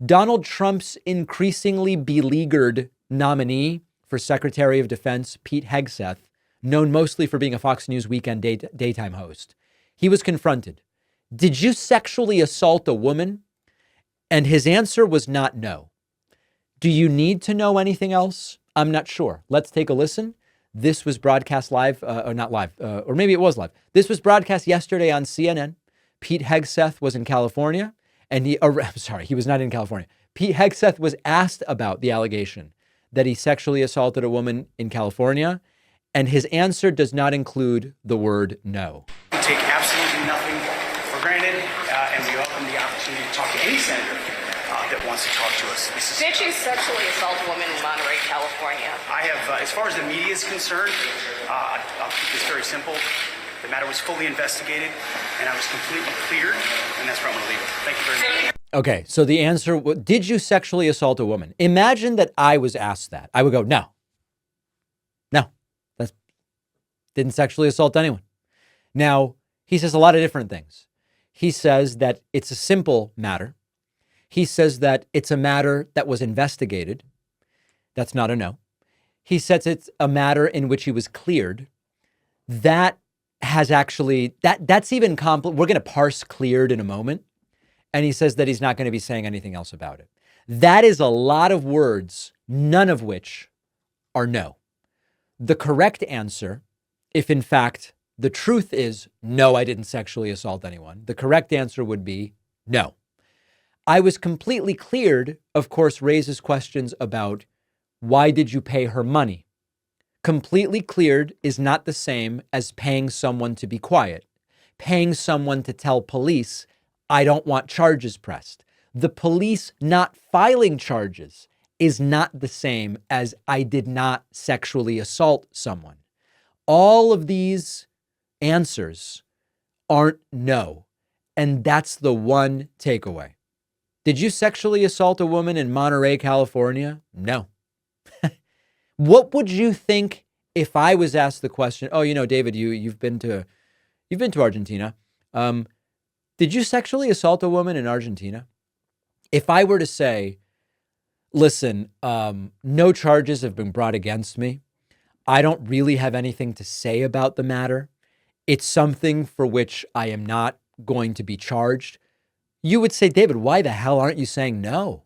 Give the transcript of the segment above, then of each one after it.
Donald Trump's increasingly beleaguered nominee for Secretary of Defense, Pete Hegseth, known mostly for being a Fox News weekend daytime host, he was confronted. Did you sexually assault a woman? And his answer was not no. Do you need to know anything else? I'm not sure. Let's take a listen. This was broadcast live, or not live, or maybe it was live. This was broadcast yesterday on CNN. Pete Hegseth was in California, and he was not in California. Pete Hegseth was asked about the allegation that he sexually assaulted a woman in California, and his answer does not include the word no. We take absolutely nothing for granted, and we welcome the opportunity to talk to any senator that wants to talk to us. Did you sexually assault a woman in Monterey, California? I have, as far as the media is concerned, I'll keep this very simple. The matter was fully investigated, and I was completely cleared, and that's where I'm going to leave it. Thank you very much. Okay, so the answer, did you sexually assault a woman? Imagine that I was asked that. I would go, no, didn't sexually assault anyone. Now, he says a lot of different things. He says that it's a simple matter. He says that it's a matter that was investigated. That's not a no. He says it's a matter in which he was cleared. That has actually, that's even we're going to parse cleared in a moment. And he says that he's not going to be saying anything else about it. That is a lot of words, none of which are no. The correct answer, if in fact the truth is no, I didn't sexually assault anyone, the correct answer would be no. I was completely cleared, of course, raises questions about why did you pay her money? Completely cleared is not the same as paying someone to be quiet, paying someone to tell police, I don't want charges pressed. The police not filing charges is not the same as I did not sexually assault someone. All of these answers aren't no. And that's the one takeaway. Did you sexually assault a woman in Monterey, California? No. What would you think if I was asked the question, oh, David, you've been to Argentina. Did you sexually assault a woman in Argentina? If I were to say, listen, no charges have been brought against me. I don't really have anything to say about the matter. It's something for which I am not going to be charged. You would say, David, why the hell aren't you saying no?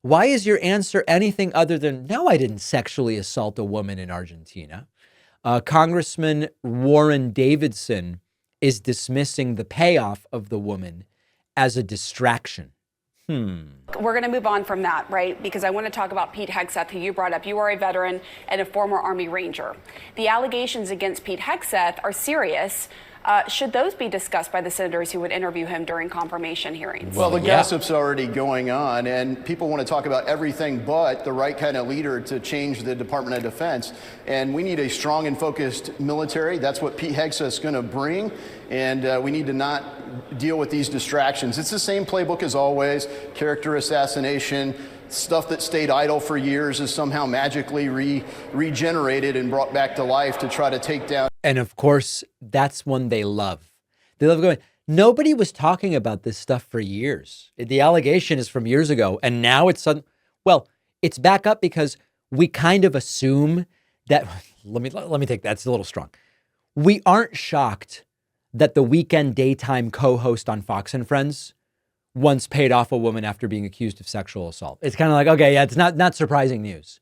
Why is your answer anything other than, no, I didn't sexually assault a woman in Argentina? Congressman Warren Davidson is dismissing the payoff of the woman as a distraction. We're going to move on from that, right? Because I want to talk about Pete Hegseth, who you brought up. You are a veteran and a former Army Ranger. The allegations against Pete Hegseth are serious. Should those be discussed by the senators who would interview him during confirmation hearings? Well, the gossip's already going on, and people want to talk about everything but the right kind of leader to change the Department of Defense. And we need a strong and focused military. That's what Pete Hegseth's going to bring. And we need to not deal with these distractions. It's the same playbook as always: character assassination. Stuff that stayed idle for years is somehow magically regenerated and brought back to life to try to take down. And of course, that's one they love. They love going, nobody was talking about this stuff for years. The allegation is from years ago. And now it's sudden. Well, it's back up because we kind of assume that, let me take that. It's a little strong. We aren't shocked that the weekend daytime co-host on Fox and Friends once paid off a woman after being accused of sexual assault. It's kind of like, okay, yeah, it's not surprising news.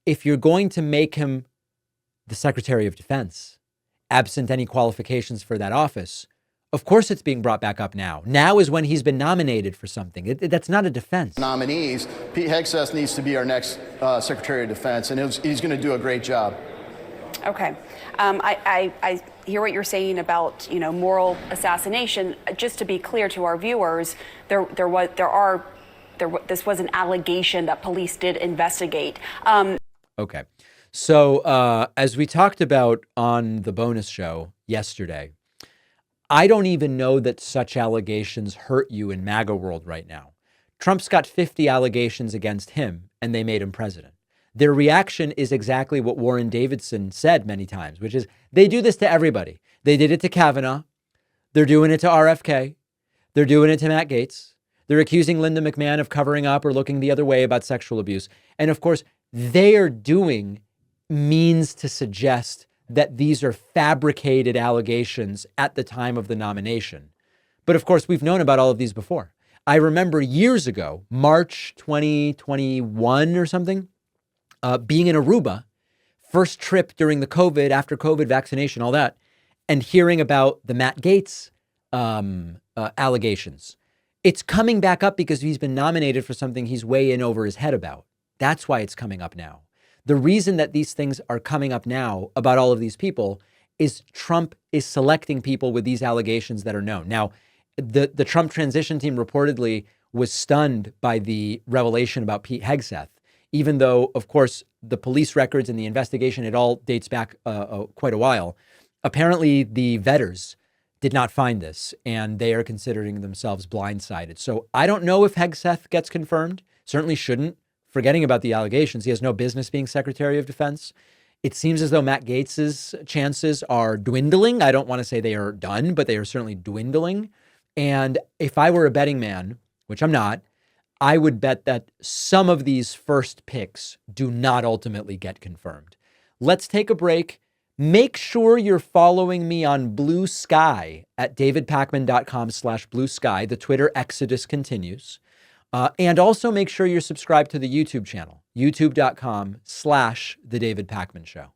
If you're going to make him the Secretary of Defense, absent any qualifications for that office, of course it's being brought back up now. Now is when he's been nominated for something. That's not a defense. Nominees, Pete Hegseth needs to be our next Secretary of Defense, and he's going to do a great job. Okay. I hear what you're saying about, moral assassination. Just to be clear to our viewers, this was an allegation that police did investigate. Okay. So as we talked about on the bonus show yesterday, I don't even know that such allegations hurt you in MAGA world right now. Trump's got 50 allegations against him, and they made him president. Their reaction is exactly what Warren Davidson said many times, which is they do this to everybody. They did it to Kavanaugh. They're doing it to RFK. They're doing it to Matt Gaetz. They're accusing Linda McMahon of covering up or looking the other way about sexual abuse. And of course, they are doing means to suggest that these are fabricated allegations at the time of the nomination. But of course, we've known about all of these before. I remember years ago, March 2021 or something, being in Aruba, first trip during the COVID, after COVID vaccination, all that, and hearing about the Matt Gaetz allegations. It's coming back up because he's been nominated for something he's way in over his head about. That's why it's coming up now. The reason that these things are coming up now about all of these people is Trump is selecting people with these allegations that are known. Now, the Trump transition team reportedly was stunned by the revelation about Pete Hegseth, even though, of course, the police records and the investigation, it all dates back quite a while. Apparently, the vetters did not find this, and they are considering themselves blindsided. So I don't know if Hegseth gets confirmed. Certainly shouldn't. Forgetting about the allegations, he has no business being Secretary of Defense. It seems as though Matt Gaetz's chances are dwindling. I don't want to say they are done, but they are certainly dwindling. And if I were a betting man, which I'm not, I would bet that some of these first picks do not ultimately get confirmed. Let's take a break. Make sure you're following me on Blue Sky at davidpakman.com/Blue Sky. The Twitter exodus continues. And also make sure you're subscribed to the YouTube channel, youtube.com/The David Pakman Show.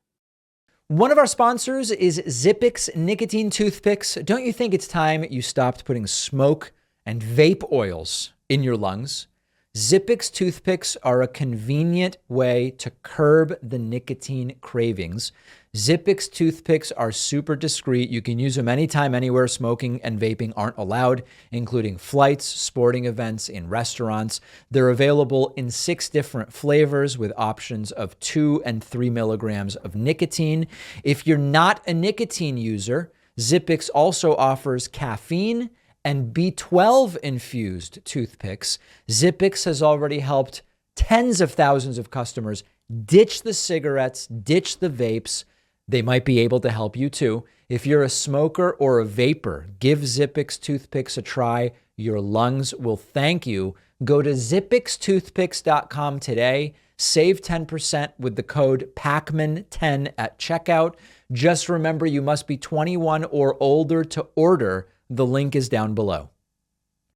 One of our sponsors is Zippix nicotine toothpicks. Don't you think it's time you stopped putting smoke and vape oils in your lungs? Zippix toothpicks are a convenient way to curb the nicotine cravings. Zippix toothpicks are super discreet. You can use them anytime, anywhere smoking and vaping aren't allowed, including flights, sporting events, in restaurants. They're available in 6 different flavors with options of 2 and 3 milligrams of nicotine. If you're not a nicotine user, Zippix also offers caffeine and B12 infused toothpicks. Zippix has already helped tens of thousands of customers ditch the cigarettes, ditch the vapes. They might be able to help you too. If you're a smoker or a vapor, give Zippix toothpicks a try. Your lungs will thank you. Go to zippixtoothpicks.com today. Save 10% with the code PAKMAN10 at checkout. Just remember, you must be 21 or older to order. The link is down below.